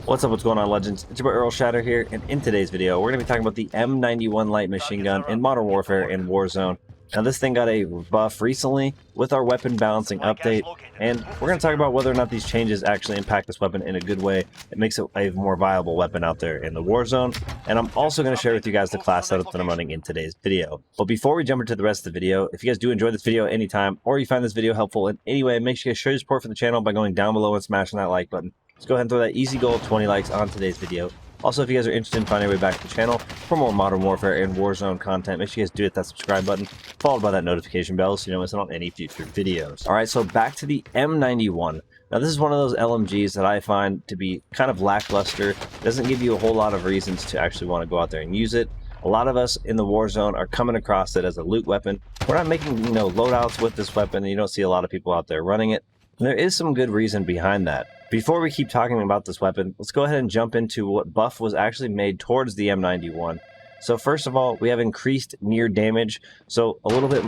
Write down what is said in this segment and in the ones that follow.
What's up, what's going on, legends? It's your boy Errl Shatter here, and in today's video, we're going to be talking about the M91 light machine gun in Modern Warfare and Warzone. Now, this thing got a buff recently with our weapon balancing update, and we're going to talk about whether or not these changes actually impact this weapon in a good way. It makes it a more viable weapon out there in the Warzone, and I'm also going to share with you guys the class setup that I'm running in today's video. But before we jump into the rest of the video, if you guys do enjoy this video at any time, or you find this video helpful in any way, make sure you guys show your support for the channel by going down below and smashing that like button. Let's go ahead and throw that easy goal of 20 likes on today's video. Also, if you guys are interested in finding your way back to the channel for more Modern Warfare and Warzone content, make sure you guys do hit that subscribe button, followed by that notification bell so you don't miss out on any future videos. Alright, so back to the M91. Now, this is one of those LMGs that I find to be kind of lackluster. It doesn't give you a whole lot of reasons to actually want to go out there and use it. A lot of us in the Warzone are coming across it as a loot weapon. We're not making, loadouts with this weapon, and you don't see a lot of people out there running it. And there is some good reason behind that. Before we keep talking about this weapon, let's go ahead and jump into what buff was actually made towards the M91. So first of all, we have increased near damage, so a little bit,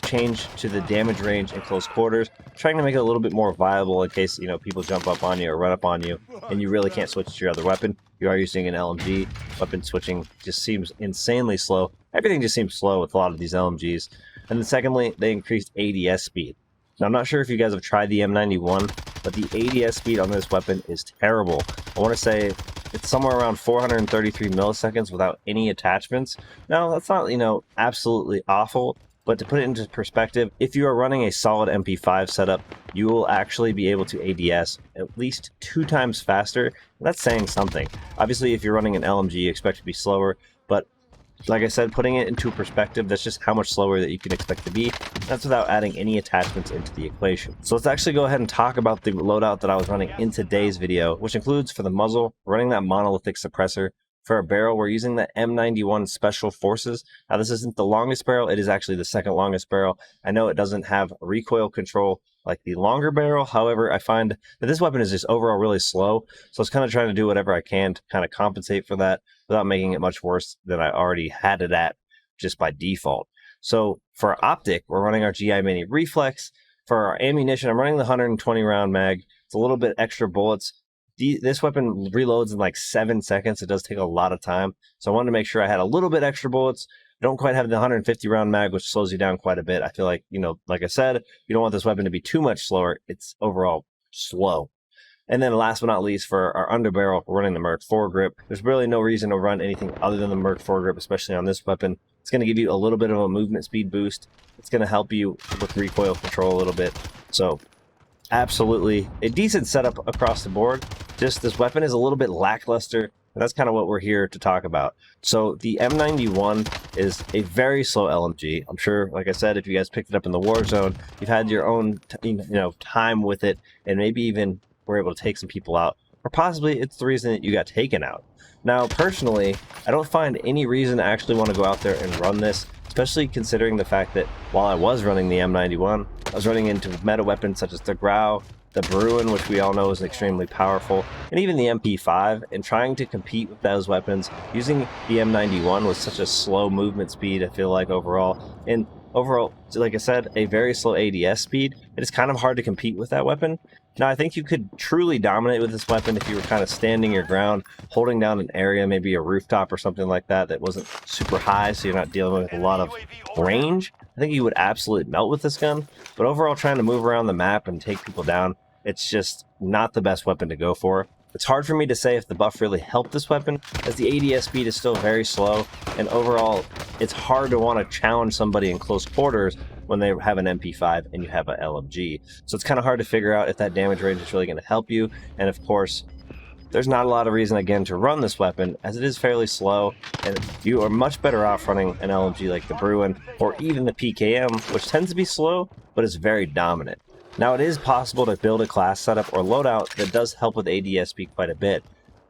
change to the damage range in close quarters, trying to make it a little bit more viable in case, people jump up on you or run up on you, and you really can't switch to your other weapon. You are using an LMG. Weapon switching just seems insanely slow. Everything just seems slow with a lot of these LMGs. And then secondly, they increased ADS speed. Now, I'm not sure if you guys have tried the M91, but the ADS speed on this weapon is terrible. I want to say it's somewhere around 433 milliseconds without any attachments. Now, that's not, absolutely awful, but to put it into perspective, if you are running a solid MP5 setup, you will actually be able to ADS at least 2 times faster. That's saying something. Obviously, if you're running an LMG, you expect it to be slower, but like I said, putting it into perspective, that's just how much slower that you can expect to be. That's without adding any attachments into the equation. So let's actually go ahead and talk about the loadout that I was running in today's video, which includes for the muzzle, running that monolithic suppressor. For a barrel, we're using the M91 Special Forces. Now, this isn't the longest barrel. It is actually the second longest barrel. I know it doesn't have recoil control like the longer barrel. However, I find that this weapon is just overall really slow. So I was kind of trying to do whatever I can to kind of compensate for that without making it much worse than I already had it at just by default. So for our optic, we're running our GI Mini Reflex. For our ammunition, I'm running the 120 round mag. It's a little bit extra bullets. This weapon reloads in like 7 seconds. It does take a lot of time. So I wanted to make sure I had a little bit extra bullets. I don't quite have the 150 round mag, which slows you down quite a bit. I feel like, like I said, you don't want this weapon to be too much slower. It's overall slow. And then last but not least, for our underbarrel, we're running the Merc 4 grip. There's really no reason to run anything other than the Merc 4 grip, especially on this weapon. It's going to give you a little bit of a movement speed boost. It's going to help you with recoil control a little bit. So absolutely a decent setup across the board. Just this weapon is a little bit lackluster, and that's kind of what we're here to talk about. So the M91 is a very slow LMG. I'm sure, like I said, if you guys picked it up in the Warzone, you've had your own time with it, and maybe even were able to take some people out, or possibly it's the reason that you got taken out. Now, personally, I don't find any reason to actually want to go out there and run this, especially considering the fact that while I was running the M91, I was running into meta weapons such as the Grau, the Bruin, which we all know is extremely powerful, and even the MP5, and trying to compete with those weapons using the M91 with such a slow movement speed, I feel like overall, and overall, like I said, a very slow ADS speed, it is kind of hard to compete with that weapon. Now, I think you could truly dominate with this weapon if you were kind of standing your ground, holding down an area, maybe a rooftop or something like that, that wasn't super high, so you're not dealing with a lot of range. I think you would absolutely melt with this gun, but overall, trying to move around the map and take people down, it's just not the best weapon to go for. It's hard for me to say if the buff really helped this weapon, as the ADS speed is still very slow, and overall, it's hard to want to challenge somebody in close quarters when they have an MP5 and you have an LMG. So it's kind of hard to figure out if that damage range is really going to help you, and of course, there's not a lot of reason, again, to run this weapon, as it is fairly slow, and you are much better off running an LMG like the Bruin, or even the PKM, which tends to be slow, but is very dominant. Now, it is possible to build a class setup or loadout that does help with ADS speed quite a bit.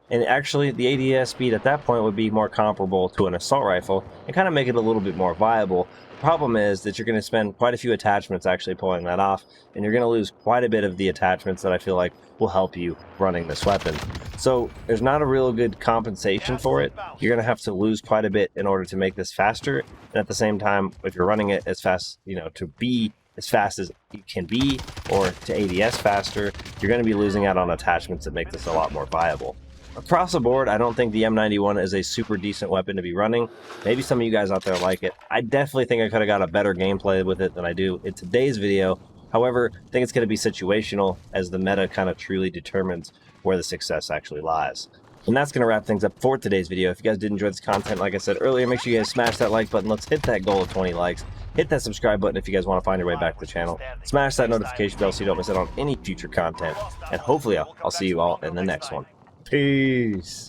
And actually, the ADS speed at that point would be more comparable to an assault rifle and kind of make it a little bit more viable. The problem is that you're going to spend quite a few attachments actually pulling that off, and you're going to lose quite a bit of the attachments that I feel like will help you running this weapon. So there's not a real good compensation for it. You're going to have to lose quite a bit in order to make this faster. And at the same time, if you're running it as fast, to be as fast as you can be, or to ADS faster, you're going to be losing out on attachments that make this a lot more viable. across the board, I don't think the M91 is a super decent weapon to be running. Maybe some of you guys out there like it. I definitely think I could have got a better gameplay with it than I do in today's video. However, I think it's going to be situational as the meta kind of truly determines where the success actually lies. And that's going to wrap things up for today's video. If you guys did enjoy this content, like I said earlier, make sure you guys smash that like button. Let's hit that goal of 20 likes. Hit that subscribe button if you guys want to find your way back to the channel. Smash that notification bell so you don't miss out on any future content. And hopefully I'll see you all in the next one. Peace.